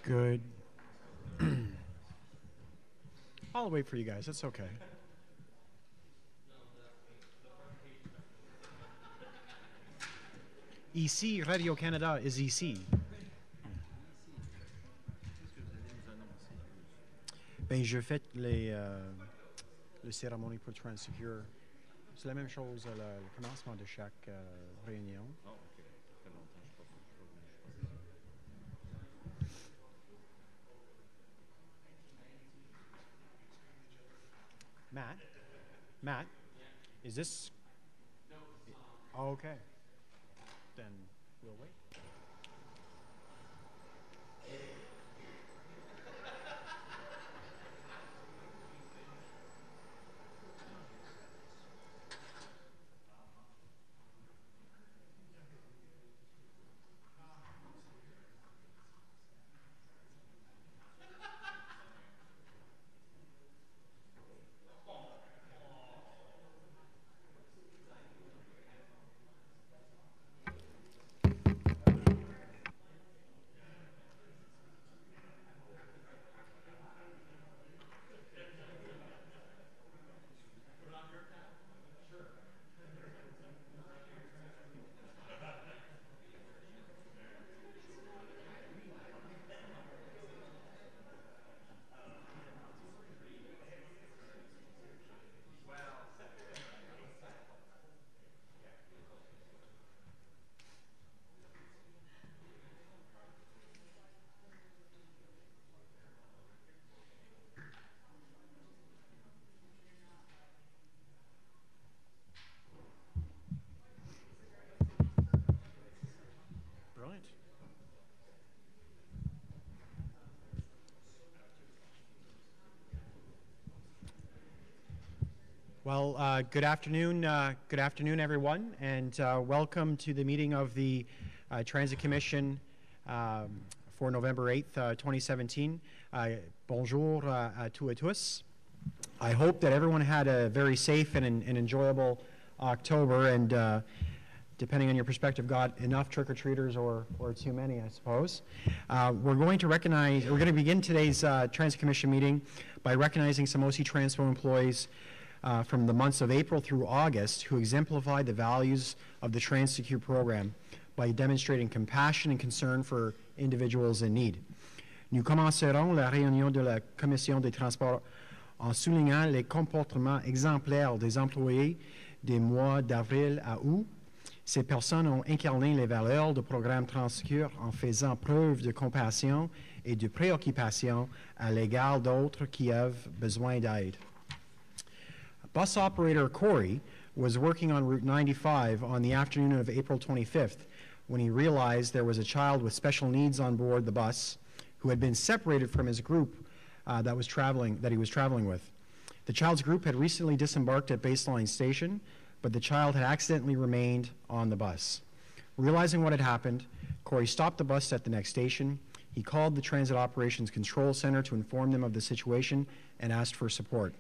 Good. I'll wait for you guys. It's okay. Ici, Radio-Canada is ici. Ben, je fais les cérémonies pour Transecure. C'est la même chose le commencement de chaque réunion. Ah, ok. Ça fait longtemps que je ne suis pas venu. Matt, is this? Oh, okay. Then we'll wait. Brilliant. Well, good afternoon, everyone, and welcome to the meeting of the Transit Commission for November 8th, 2017. Bonjour à tous et tous. I hope that everyone had a very safe and enjoyable October, and depending on your perspective, got enough trick-or-treaters or too many, I suppose. We're going to begin today's Transit Commission meeting by recognizing some OC Transpo employees from the months of April through August who exemplified the values of the Transecure program by demonstrating compassion and concern for individuals in need. Nous commencerons la réunion de la Commission des Transports en soulignant les comportements exemplaires des employés des mois d'avril à août. Ces personnes ont incarné les valeurs du programme Transecure en faisant preuve de compassion et de préoccupation à l'égard d'autres qui avaient besoin d'aide. Bus operator Corey was working on Route 95 on the afternoon of April 25th when he realized there was a child with special needs on board the bus who had been separated from his group that he was traveling with. The child's group had recently disembarked at Baseline Station, but the child had accidentally remained on the bus. Realizing what had happened, Corey stopped the bus at the next station. He called the Transit Operations Control Center to inform them of the situation and asked for support.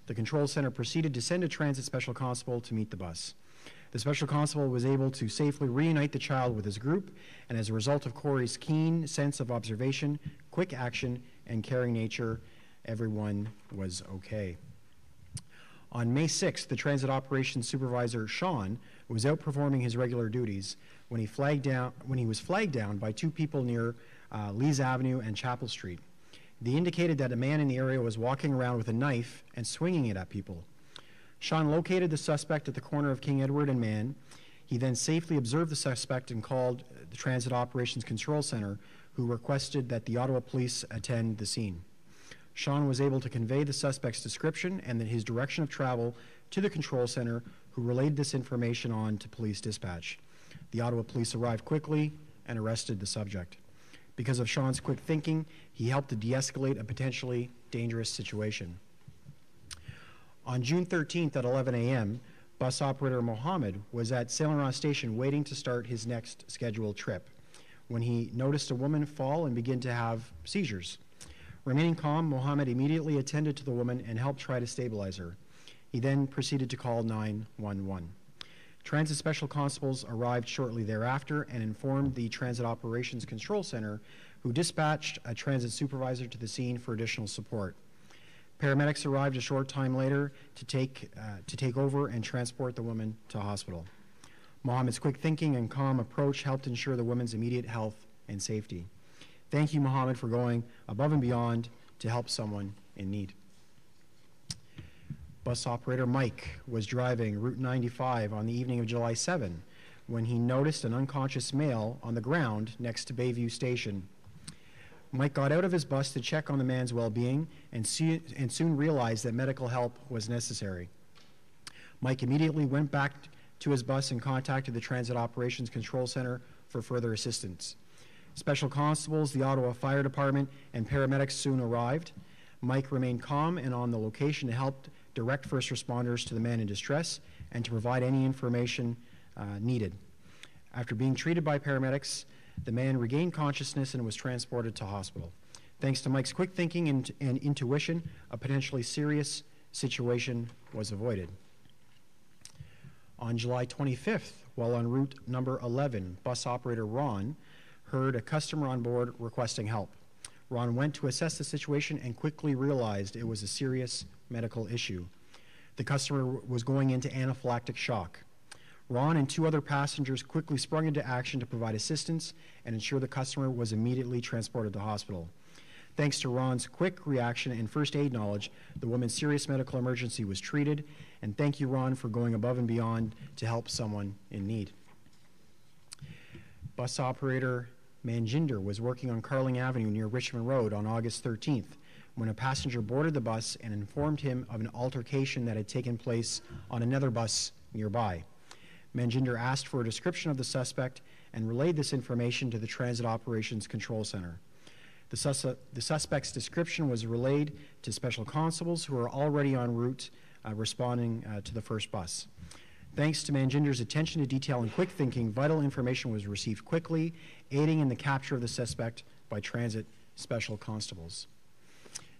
The Control Center proceeded to send a Transit Special Constable to meet the bus. The Special Constable was able to safely reunite the child with his group, and as a result of Corey's keen sense of observation, quick action, and caring nature, everyone was okay. On May 6th, the Transit Operations Supervisor, Sean, was out performing his regular duties when he was flagged down by two people near Lees Avenue and Chapel Street. They indicated that a man in the area was walking around with a knife and swinging it at people. Sean located the suspect at the corner of King Edward and Mann. He then safely observed the suspect and called the Transit Operations Control Center, who requested that the Ottawa Police attend the scene. Sean was able to convey the suspect's description and his direction of travel to the Control Center, who relayed this information on to police dispatch. The Ottawa Police arrived quickly and arrested the subject. Because of Sean's quick thinking, he helped to de-escalate a potentially dangerous situation. On June 13th at 11 a.m., bus operator Mohammed was at Saint Laurent Station waiting to start his next scheduled trip when he noticed a woman fall and begin to have seizures. Remaining calm, Mohammed immediately attended to the woman and helped try to stabilize her. He then proceeded to call 911. Transit Special Constables arrived shortly thereafter and informed the Transit Operations Control Center, who dispatched a transit supervisor to the scene for additional support. Paramedics arrived a short time later to take over and transport the woman to hospital. Mohammed's quick thinking and calm approach helped ensure the woman's immediate health and safety. Thank you, Mohammed, for going above and beyond to help someone in need. Bus operator Mike was driving Route 95 on the evening of July 7 when he noticed an unconscious male on the ground next to Bayview Station. Mike got out of his bus to check on the man's well-being and soon realized that medical help was necessary. Mike immediately went back to his bus and contacted the Transit Operations Control Center for further assistance. Special constables, the Ottawa Fire Department, and paramedics soon arrived. Mike remained calm and on the location to help direct first responders to the man in distress and to provide any information needed. After being treated by paramedics, the man regained consciousness and was transported to hospital. Thanks to Mike's quick thinking and intuition, a potentially serious situation was avoided. On July 25th, while en route number 11, bus operator Ron heard a customer on board requesting help. Ron went to assess the situation and quickly realized it was a serious medical issue. The customer was going into anaphylactic shock. Ron and two other passengers quickly sprung into action to provide assistance and ensure the customer was immediately transported to hospital. Thanks to Ron's quick reaction and first aid knowledge, the woman's serious medical emergency was treated, and thank you, Ron, for going above and beyond to help someone in need. Bus operator Manjinder was working on Carling Avenue near Richmond Road on August 13th when a passenger boarded the bus and informed him of an altercation that had taken place on another bus nearby. Manjinder asked for a description of the suspect and relayed this information to the Transit Operations Control Center. The suspect's description was relayed to special constables who are already en route responding to the first bus. Thanks to Manjinder's attention to detail and quick thinking, vital information was received quickly, aiding in the capture of the suspect by transit special constables.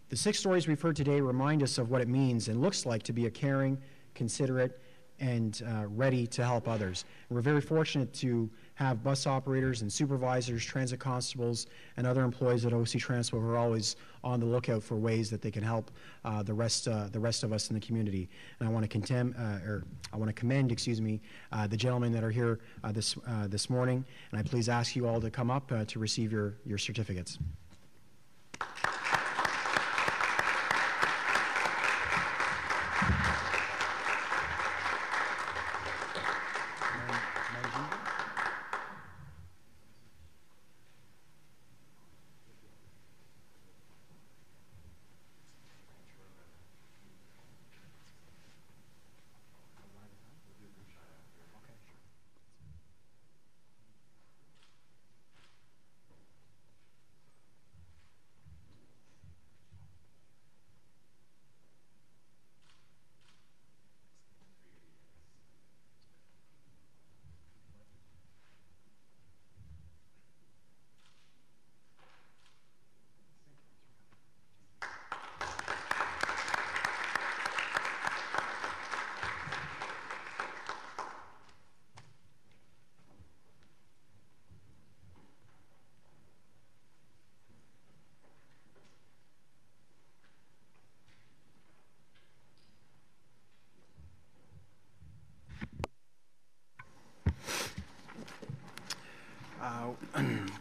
The 6 stories we've heard today remind us of what it means and looks like to be a caring, considerate, and ready to help others. And we're very fortunate to have bus operators and supervisors, transit constables, and other employees at OC Transport who are always on the lookout for ways that they can help the rest of us in the community. And I want to commend, the gentlemen that are here this morning. And I please ask you all to come up to receive your certificates.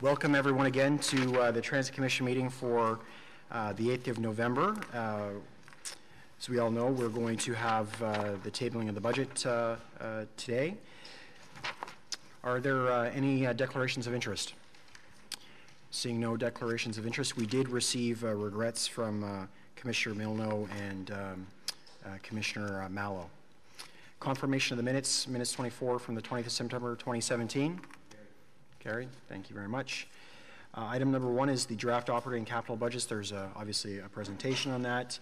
Welcome everyone again to the Transit Commission meeting for the 8th of November. As we all know, we're going to have the tabling of the budget today. Are there any declarations of interest? Seeing no declarations of interest, we did receive regrets from Commissioner Milno and Commissioner Mallow. Confirmation of the minutes 24 from the 20th of September 2017. Carried. Thank you very much. Item number 1 is the draft operating capital budgets. There's obviously a presentation on that.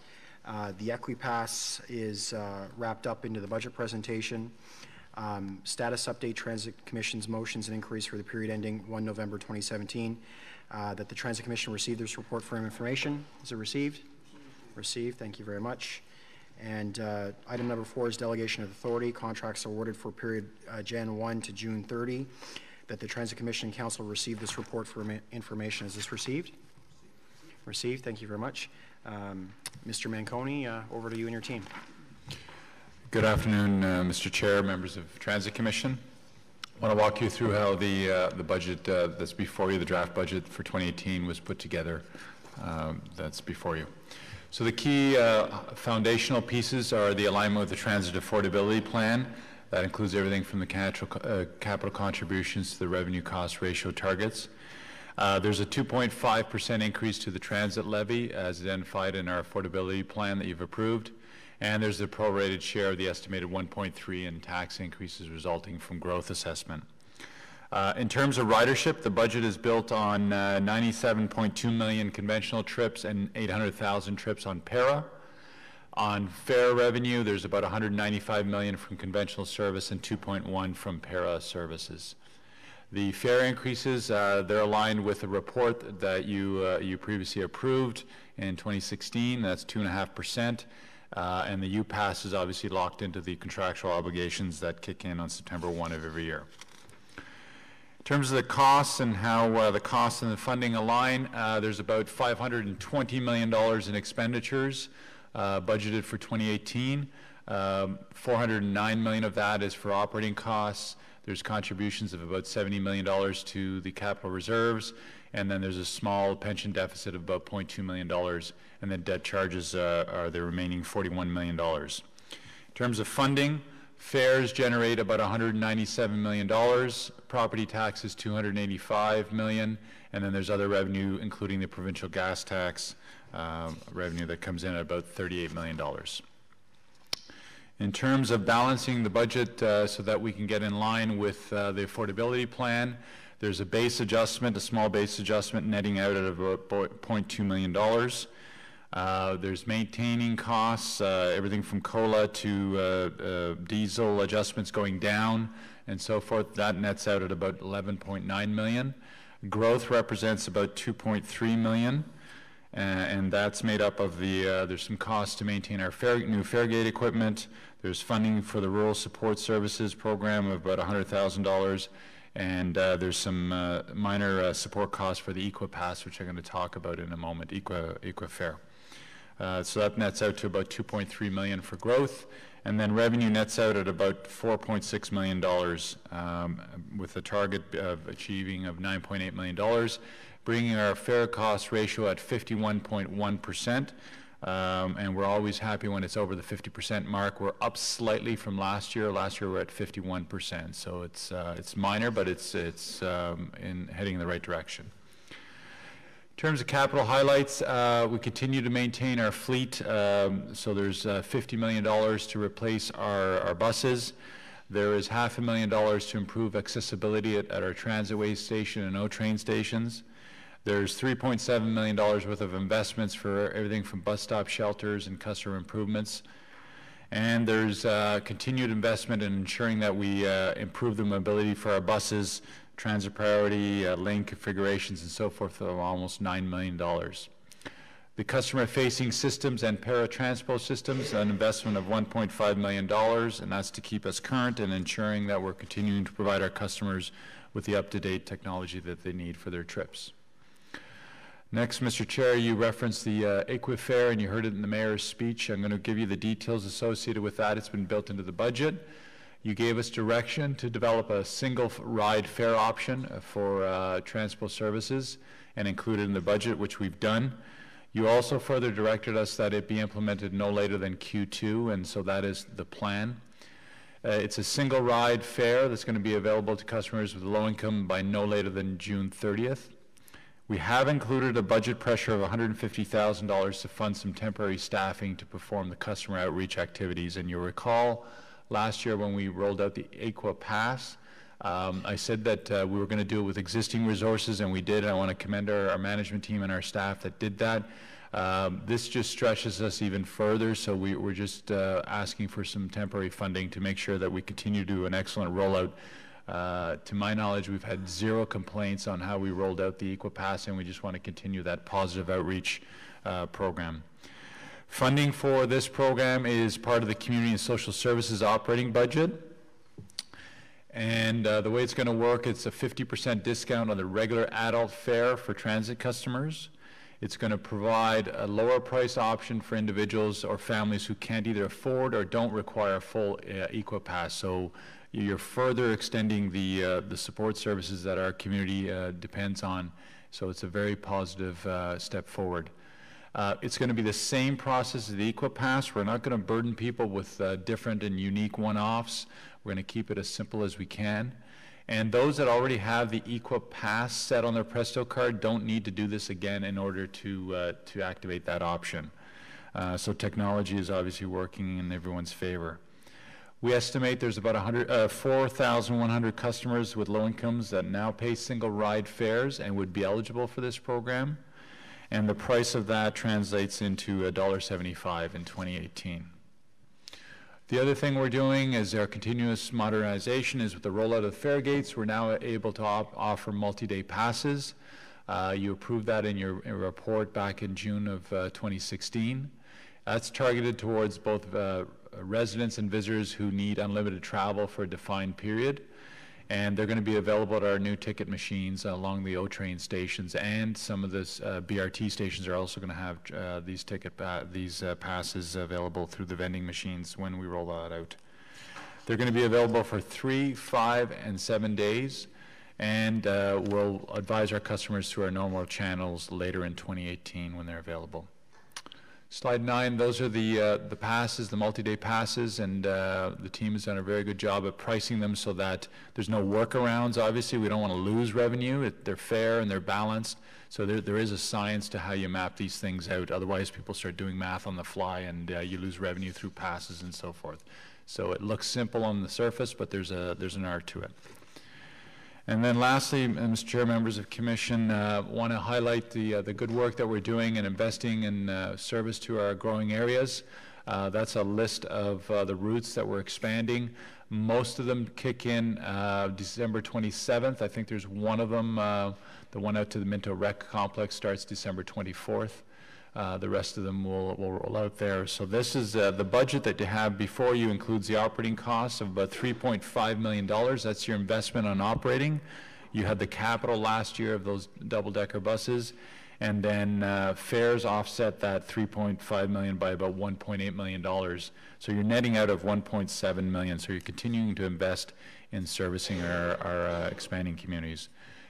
The Equipass is wrapped up into the budget presentation. Status update, Transit Commission's motions and inquiries for the period ending 1 November 2017. That the Transit Commission received this report for information. Is it received? Received. Thank you very much. And item number 4 is delegation of authority. Contracts awarded for period Jan 1 to June 30. that the Transit Commission and Council receive this report for information. Is this received? Received. Thank you very much. Mr. Manconi, over to you and your team. Good afternoon, Mr. Chair, members of Transit Commission. I want to walk you through how the budget that's before you, the draft budget for 2018, was put together. That's before you. So the key foundational pieces are the alignment with the Transit Affordability Plan. That includes everything from the capital contributions to the revenue cost ratio targets. There's a 2.5% increase to the transit levy as identified in our affordability plan that you've approved. And there's the prorated share of the estimated 1.3 in tax increases resulting from growth assessment. In terms of ridership, the budget is built on 97.2 million conventional trips and 800,000 trips on para. On fare revenue, there's about 195 million from conventional service and 2.1 from para services. The fare increases, they're aligned with a report that you previously approved in 2016. That's 2.5%. And the UPass is obviously locked into the contractual obligations that kick in on September 1 of every year. In terms of the costs and how the costs and the funding align, there's about $520 million in expenditures budgeted for 2018. 409 million of that is for operating costs. There's contributions of about $70 million to the capital reserves, and then there's a small pension deficit of about $0.2 million, and then debt charges are the remaining $41 million. In terms of funding, fares generate about $197 million, property taxes $285 million, and then there's other revenue, including the provincial gas tax revenue that comes in at about $38 million. In terms of balancing the budget so that we can get in line with the affordability plan, there's a base adjustment, a small base adjustment netting out at about $0.2 million. There's maintaining costs, everything from COLA to diesel adjustments going down and so forth. That nets out at about 11.9 million. Growth represents about 2.3 million. And that's made up of there's some costs to maintain our new faregate equipment. There's funding for the Rural Support Services program of about $100,000. And there's some minor support costs for the EquiPass, which I'm going to talk about in a moment, EquiFare. So that nets out to about 2.3 million for growth. And then revenue nets out at about $4.6 million with a target of achieving of $9.8 million, bringing our fare cost ratio at 51.1%. And we're always happy when it's over the 50% mark. We're up slightly from last year. Last year we're at 51%. So it's minor, but it's in heading in the right direction. In terms of capital highlights, we continue to maintain our fleet. So there's $50 million to replace our buses. There is $500,000 to improve accessibility at our transitway station and O-train stations. There's $3.7 million worth of investments for everything from bus stop shelters and customer improvements. And there's continued investment in ensuring that we improve the mobility for our buses, transit priority, lane configurations, and so forth of almost $9 million. The customer-facing systems and paratransport systems, an investment of $1.5 million, and that's to keep us current and ensuring that we're continuing to provide our customers with the up-to-date technology that they need for their trips. Next, Mr. Chair, you referenced the EquiFare, and you heard it in the Mayor's speech. I'm going to give you the details associated with that. It's been built into the budget. You gave us direction to develop a single ride fare option for transport services and include it in the budget, which we've done. You also further directed us that it be implemented no later than Q2, and so that is the plan. It's a single ride fare that's going to be available to customers with low income by no later than June 30th. We have included a budget pressure of $150,000 to fund some temporary staffing to perform the customer outreach activities. And you'll recall last year when we rolled out the EquiPass, I said that we were going to do it with existing resources, and we did. I want to commend our management team and our staff that did that. This just stretches us even further, so we're just asking for some temporary funding to make sure that we continue to do an excellent rollout. To my knowledge, we've had 0 complaints on how we rolled out the EquiPass, and we just want to continue that positive outreach program. Funding for this program is part of the Community and Social Services operating budget. And the way it's going to work, it's a 50% discount on the regular adult fare for transit customers. It's going to provide a lower price option for individuals or families who can't either afford or don't require a full EquiPass. So you're further extending the support services that our community depends on. So it's a very positive step forward. It's going to be the same process as the EquiPass. We're not going to burden people with different and unique one-offs. We're going to keep it as simple as we can. And those that already have the EquiPass set on their Presto card don't need to do this again in order to activate that option. So technology is obviously working in everyone's favor. We estimate there's about 4,100 customers with low incomes that now pay single ride fares and would be eligible for this program. And the price of that translates into $1.75 in 2018. The other thing we're doing is our continuous modernization is with the rollout of fare gates. We're now able to offer multi-day passes. You approved that in your report back in June of 2016. That's targeted towards both residents and visitors who need unlimited travel for a defined period. And they're going to be available at our new ticket machines along the O-train stations, and some of the BRT stations are also going to have these passes available through the vending machines when we roll that out. They're going to be available for 3, 5, and 7 days, and we'll advise our customers through our normal channels later in 2018 when they're available. Slide 9, those are the passes, the multi-day passes, and the team has done a very good job of pricing them so that there's no workarounds. Obviously, we don't want to lose revenue. They're fair and they're balanced. So there is a science to how you map these things out. Otherwise, people start doing math on the fly and you lose revenue through passes and so forth. So it looks simple on the surface, but there's an art to it. And then lastly, Mr. Chair, members of Commission, want to highlight the good work that we're doing and investing in service to our growing areas. That's a list of the routes that we're expanding. Most of them kick in December 27th. I think there's one of them, the one out to the Minto Rec Complex starts December 24th. The rest of them will roll out there. So this is the budget that you have before you includes the operating costs of about $3.5 million. That's your investment on operating. You had the capital last year of those double-decker buses, and then fares offset that $3.5 million by about $1.8 million. So you're netting out of $1.7 million. So you're continuing to invest in servicing our expanding communities.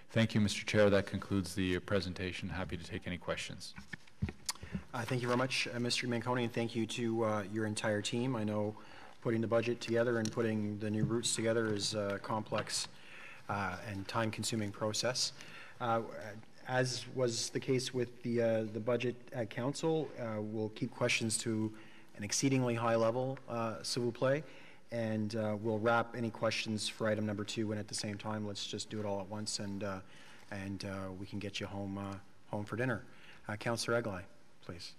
Thank you, Mr. Chair. That concludes the presentation. Happy to take any questions. Thank you very much, Mr. Manconi, and thank you to your entire team. I know putting the budget together and putting the new routes together is a complex and time-consuming process. As was the case with the budget at Council, we'll keep questions to an exceedingly high level, s'il vous plaît, and we'll wrap any questions for item number 2, and at the same time, let's just do it all at once, and we can get you home for dinner. Councillor Eglai, please.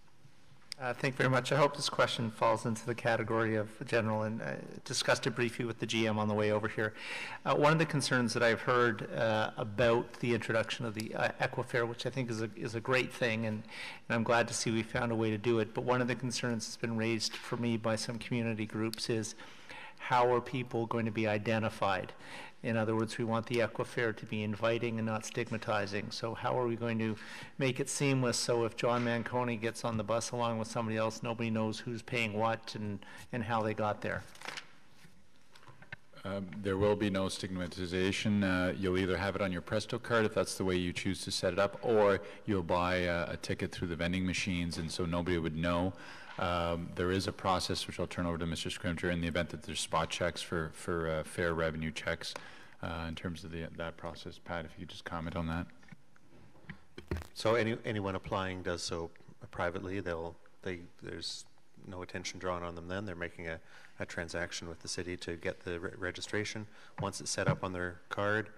Thank you very much. I hope this question falls into the category of general, and discussed it briefly with the GM on the way over here. One of the concerns that I've heard about the introduction of the Equifare, which I think is a great thing, and I'm glad to see we found a way to do it, but one of the concerns that's been raised for me by some community groups is how are people going to be identified? In other words, we want the Equifare to be inviting and not stigmatizing. So how are we going to make it seamless so if John Manconi gets on the bus along with somebody else, nobody knows who's paying what and how they got there? There will be no stigmatization. You'll either have it on your Presto card if that's the way you choose to set it up, or you'll buy a ticket through the vending machines, and so nobody would know. There is a process which I'll turn over to Mr. Scrimger in the event that there's spot checks for fair revenue checks in terms of that process. Pat, if you could just comment on that. So anyone applying does so privately. There's no attention drawn on them then. They're making a transaction with the city to get the registration. Once it's set up on their card,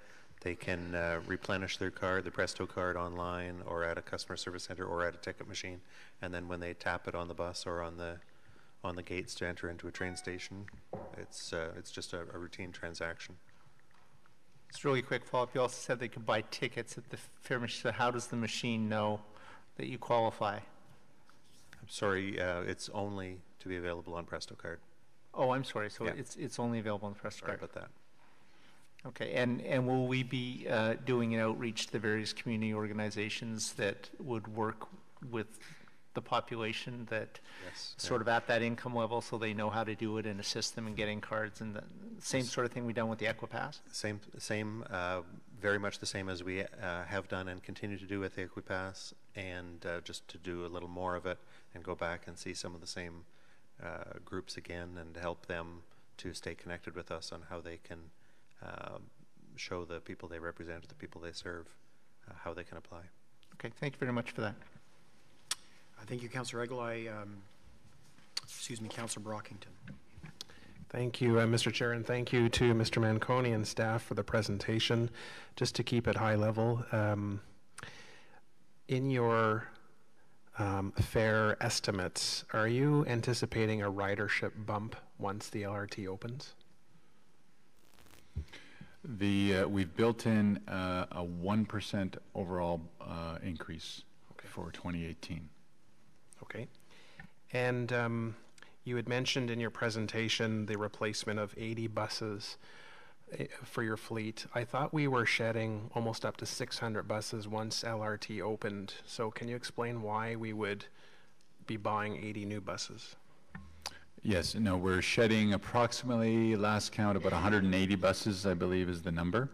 they can replenish their card, the Presto card, online or at a customer service center or at a ticket machine. And then when they tap it on the bus or on the gates to enter into a train station, it's just a routine transaction. Just really quick follow-up. You also said they could buy tickets at the fare machine. So how does the machine know that you qualify? I'm sorry, it's only to be available on Presto card. Oh, I'm sorry. So Yeah. it's only available on the Presto Sorry card. about that. Okay, and will we be doing an outreach to the various community organizations that would work with the population that Yes. sort of at that income level, so they know how to do it and assist them in getting cards, and the same sort of thing we done with the Equipass? Same, very much the same as we have done and continue to do with the Equipass, and just to do a little more of it and go back and see some of the same groups again and help them to stay connected with us on how they can show the people they represent, the people they serve, how they can apply. Okay, thank you very much for that. Thank you, Councillor Eggle. Excuse me, Councillor Brockington. Thank you, Mr. Chair, and thank you to Mr. Manconi and staff for the presentation. Just to keep it high level, in your fare estimates, are you anticipating a ridership bump once the LRT opens? We've built in a 1% overall increase for 2018. Okay. And you had mentioned in your presentation the replacement of 80 buses for your fleet. I thought we were shedding almost up to 600 buses once LRT opened. So can you explain why we would be buying 80 new buses? Yes, no, we're shedding approximately, last count, about 180 buses, I believe is the number.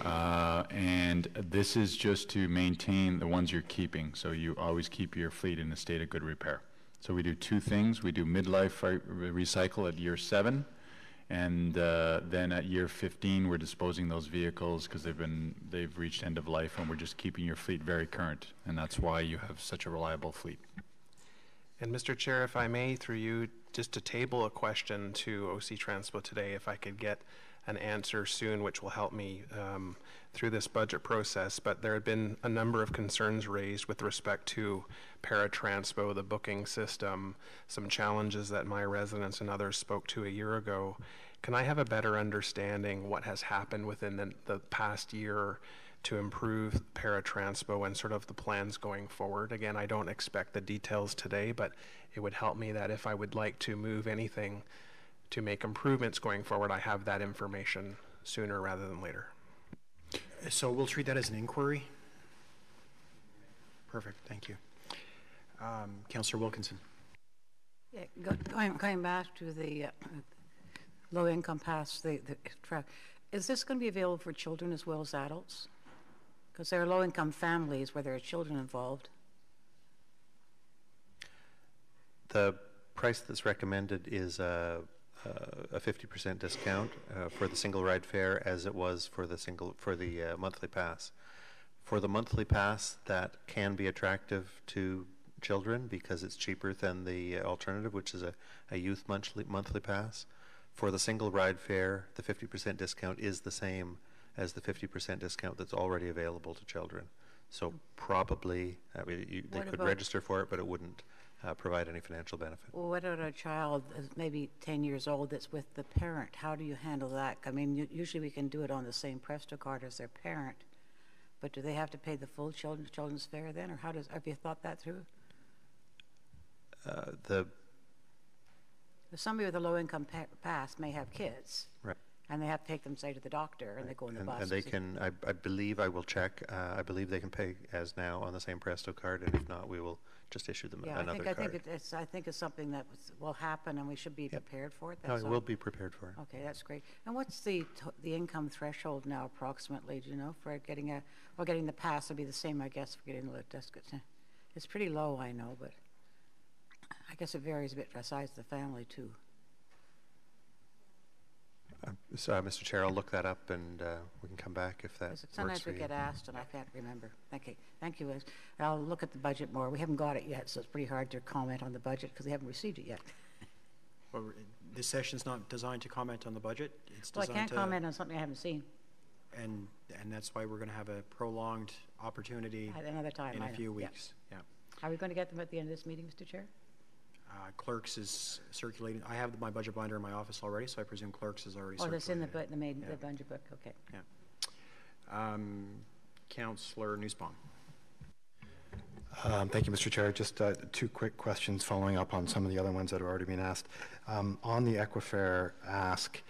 And this is just to maintain the ones you're keeping. So you always keep your fleet in a state of good repair. So we do two things. We do midlife recycle at year 7. And then at year 15, we're disposing those vehicles because they've reached end of life, and we're just keeping your fleet very current. And that's why you have such a reliable fleet. And Mr. Chair, if I may, through you, just to table a question to OC Transpo today, if I could get an answer soon, which will help me through this budget process. But there have been a number of concerns raised with respect to paratranspo, the booking system, some challenges that my residents and others spoke to a year ago. Can I have a better understanding what has happened within the past year to improve paratranspo and sort of the plans going forward? Again, I don't expect the details today, but it would help me that if I would like to move anything to make improvements going forward, I have that information sooner rather than later. So we'll treat that as an inquiry. Perfect, thank you. Councillor Wilkinson. Yeah, going back to the low-income pass, the track, is this going to be available for children as well as adults? Because there are low-income families where there are children involved. The price that's recommended is a 50% discount for the single ride fare, as it was for the monthly pass. For the monthly pass, that can be attractive to children because it's cheaper than the alternative, which is a youth monthly pass. For the single ride fare, the 50% discount is the same as the 50% discount that's already available to children. So probably, I mean, they could register for it, but it wouldn't provide any financial benefit. Well, what about a child that's maybe 10 years old that's with the parent? How do you handle that? I mean, usually we can do it on the same Presto card as their parent, but do they have to pay the full children's fare then, or have you thought that through? Somebody with a low-income pass may have kids. Right. And they have to take them, say, to the doctor, and they go in the bus. And they can, I believe, I will check, I believe they can pay as now on the same Presto card, and if not, we will just issue them another card. I think it's something that will happen, and we should be prepared for it. No, we'll be prepared for it. Okay, that's great. And what's the income threshold now, approximately? Do you know, for getting the pass will be the same, I guess, for getting the desk. It's pretty low, I know, but I guess it varies a bit for the size of the family too. So, Mr. Chair, I'll look that up, and we can come back if that works for you. Sometimes we get asked, and I can't remember. Okay, thank you. I'll look at the budget more. We haven't got it yet, so it's pretty hard to comment on the budget because we haven't received it yet. Well, this session's not designed to comment on the budget. It's Well, I designed can't comment on something I haven't seen. And that's why we're going to have a prolonged opportunity At another time. in I a know. few weeks. Yeah. Are we going to get them at the end of this meeting, Mr. Chair? Clerks is circulating. I have my budget binder in my office already, so I presume Clerks is already circulating. Oh, that's in the budget book. Okay. Yeah. Councillor Nussbaum. Thank you, Mr. Chair. Just two quick questions following up on some of the other ones that have already been asked. On the Equifare ask,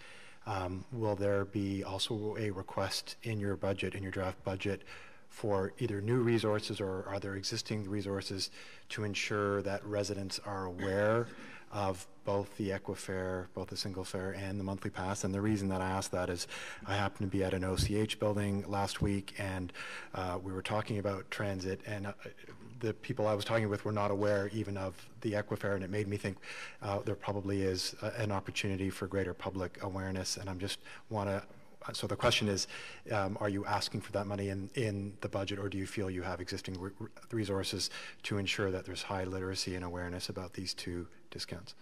Will there be also a request in your budget, in your draft budget, for either new resources or are there existing resources to ensure that residents are aware of both the Equifare, both the single fare and the monthly pass? And the reason that I ask that is I happened to be at an OCH building last week, and we were talking about transit, and the people I was talking with were not aware even of the Equifare, and it made me think there probably is an opportunity for greater public awareness. And I'm just want to, so the question is, are you asking for that money in the budget, or do you feel you have existing resources to ensure that there's high literacy and awareness about these two discounts?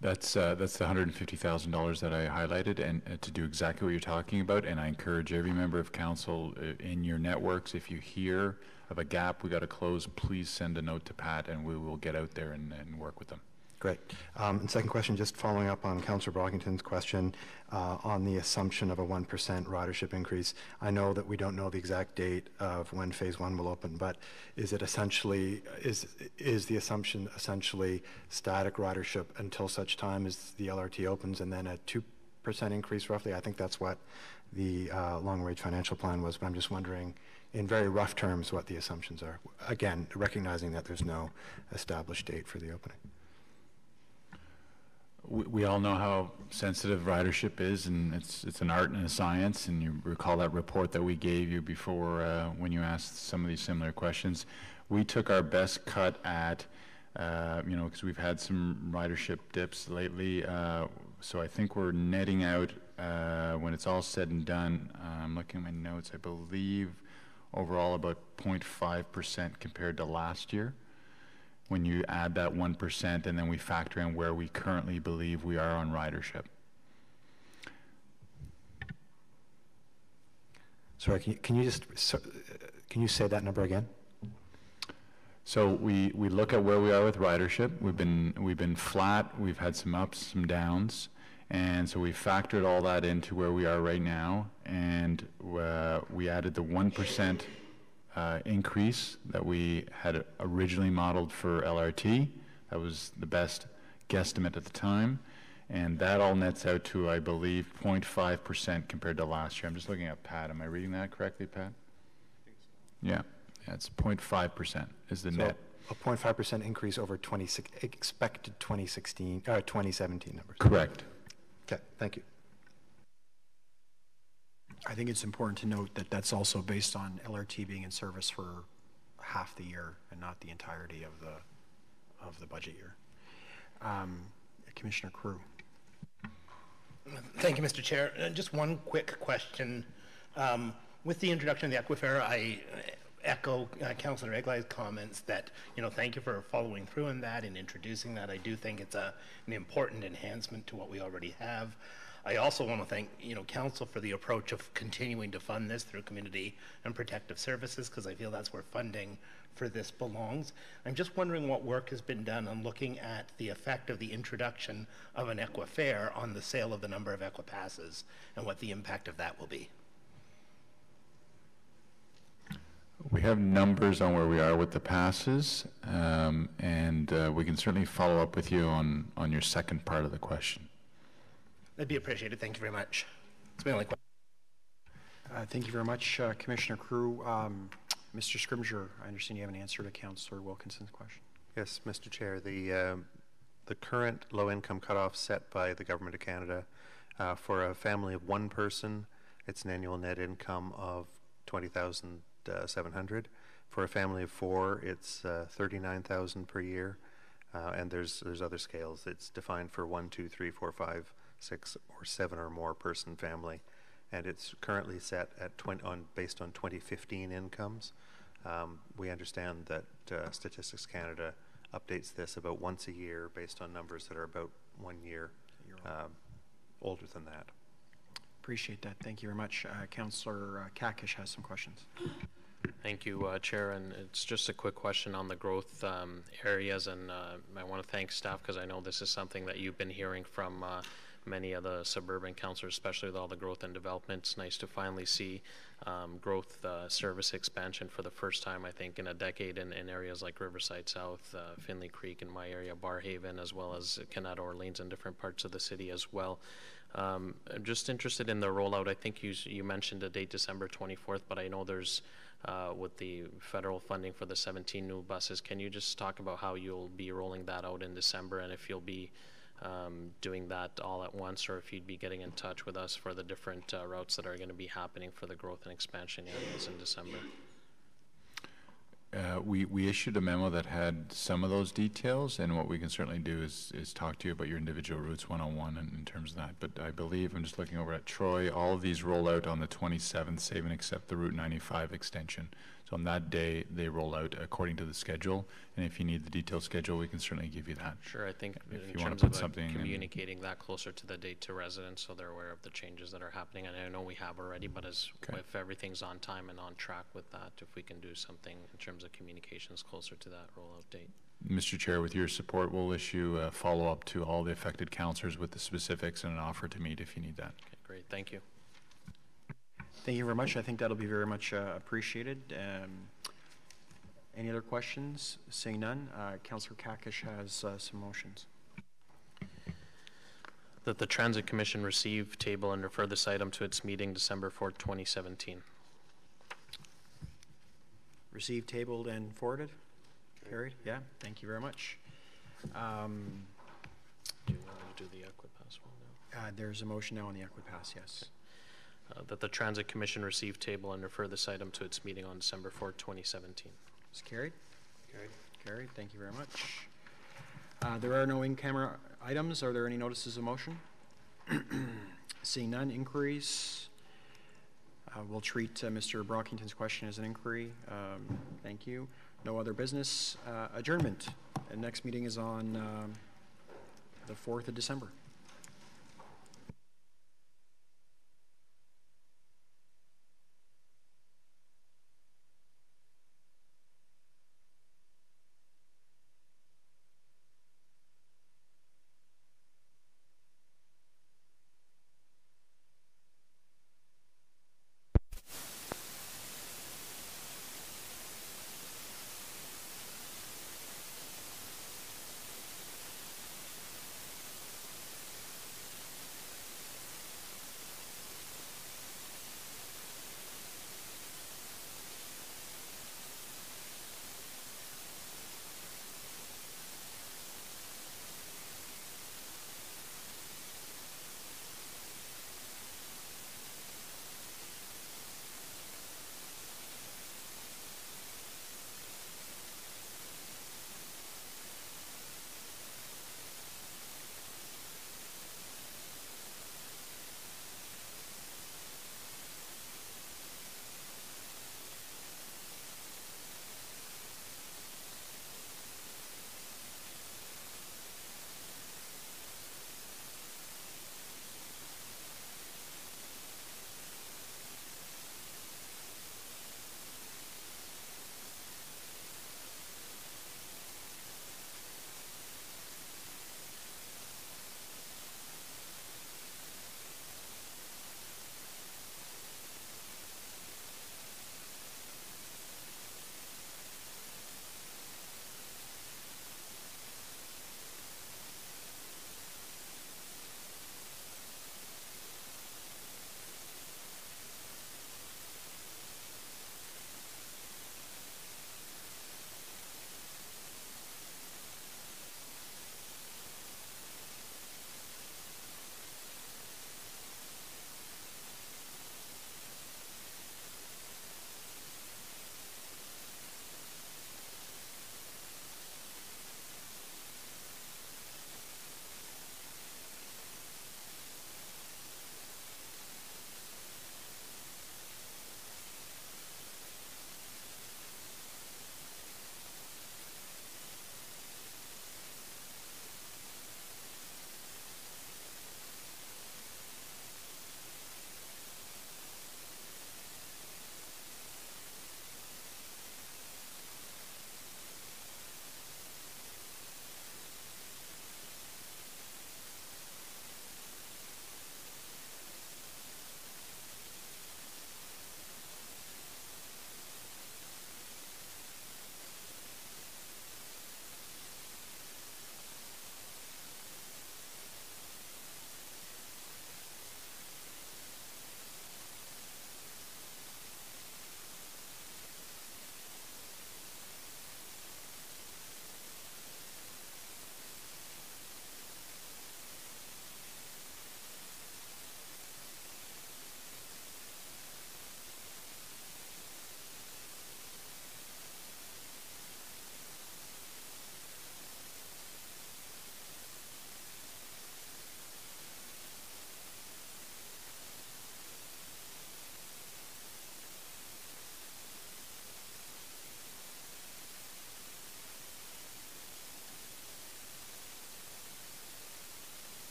That's the $150,000 that I highlighted, and to do exactly what you're talking about. And I encourage every member of council in your networks, if you hear of a gap we got to close, please send a note to Pat, and we will get out there and work with them. Great. And second question, just following up on Councillor Brockington's question on the assumption of a 1% ridership increase. I know that we don't know the exact date of when phase 1 will open, but is it essentially, is the assumption essentially static ridership until such time as the LRT opens, and then a 2% increase roughly? I think that's what the long-range financial plan was, but I'm just wondering in very rough terms what the assumptions are. Again, recognizing that there's no established date for the opening. We all know how sensitive ridership is, and it's an art and a science, and you recall that report that we gave you before when you asked some of these similar questions. We took our best cut at, because we've had some ridership dips lately, so I think we're netting out, when it's all said and done, I'm looking at my notes, I believe overall about 0.5% compared to last year, when you add that 1% and then we factor in where we currently believe we are on ridership. Sorry, can you say that number again? So we look at where we are with ridership. We've been flat. We've had some ups, some downs, and so we factored all that into where we are right now, and we added the 1%. Increase that we had originally modeled for LRT. That was the best guesstimate at the time, and that all nets out to, I believe, 0.5% compared to last year. I'm just looking at Pat. Am I reading that correctly, Pat? I think so. Yeah, it's 0.5% is the net. A 0.5% increase over expected 2017 numbers. Correct. Okay, thank you. I think it's important to note that that's also based on LRT being in service for half the year and not the entirety of the budget year. Commissioner Crew. Thank you, Mr. Chair. Just one quick question. With the introduction of the Equifare, I echo Councillor Eglei's comments that, thank you for following through on that and introducing that. I do think it's an important enhancement to what we already have. I also want to thank, Council for the approach of continuing to fund this through community and protective services, because I feel that's where funding for this belongs. I'm just wondering what work has been done on looking at the effect of the introduction of an Equifare on the sale of the number of Equipasses and what the impact of that will be. We have numbers on where we are with the passes, and we can certainly follow up with you on your second part of the question. That'd be appreciated. Thank you very much. It's my only question. Thank you very much, Commissioner Crew. Mr. Scrimgeour, I understand you have an answer to Councillor Wilkinson's question. Yes, Mr. Chair. The current low-income cutoff set by the Government of Canada for a family of one person, it's an annual net income of $20,700. For a family of four, it's $39,000 per year, and there's other scales. It's defined for 1, 2, 3, 4, 5, 6, or 7 or more person family, and it's currently set at based on 2015 incomes. We understand that Statistics Canada updates this about once a year based on numbers that are about 1 year older than that. Appreciate that. Thank you very much. Councillor Kakish has some questions. Thank you, Chair, and it's just a quick question on the growth areas, and I want to thank staff because I know this is something that you've been hearing from many of the suburban councillors, especially with all the growth and development. It's nice to finally see growth service expansion for the first time, I think, in a decade in areas like Riverside South, Finley Creek in my area, Barrhaven, as well as Canada, Orleans, and different parts of the city as well. I'm just interested in the rollout. I think you mentioned the date December 24th, but I know there's with the federal funding for the 17 new buses. Can you just talk about how you'll be rolling that out in December, and if you'll be doing that all at once, or if you'd be getting in touch with us for the different routes that are going to be happening for the growth and expansion areas in December? We issued a memo that had some of those details, and what we can certainly do is talk to you about your individual routes one-on-one in terms of that. But I believe, I'm just looking over at Troy, all of these roll out on the 27th, save and except the Route 95 extension. So on that day, they roll out according to the schedule, and if you need the detailed schedule, we can certainly give you that. Sure, I think If in you want terms to put of something in- communicating that closer to the date to residents so they're aware of the changes that are happening, and I know we have already, but Okay. if everything's on time and on track with that, if we can do something in terms of communications closer to that rollout date. Mr. Chair, with your support, we'll issue a follow-up to all the affected councillors with the specifics and an offer to meet if you need that. Okay, great, thank you. Thank you very much. I think that'll be very much appreciated. Any other questions? Seeing none, Councillor Kakish has some motions. That the Transit Commission receive, table, and refer this item to its meeting December 4th, 2017. Received, tabled, and forwarded? Carried? Yeah, thank you very much. Do you want me to do the Equipass one now? There's a motion now on the Equipass, yes. That the Transit Commission receive, table, and refer this item to its meeting on December 4th, 2017. Is carried? Carried. Carried, thank you very much. There are no in-camera items. Are there any notices of motion? Seeing none, inquiries. We'll treat Mr. Brockington's question as an inquiry. Thank you. No other business. Adjournment. The next meeting is on the 4th of December.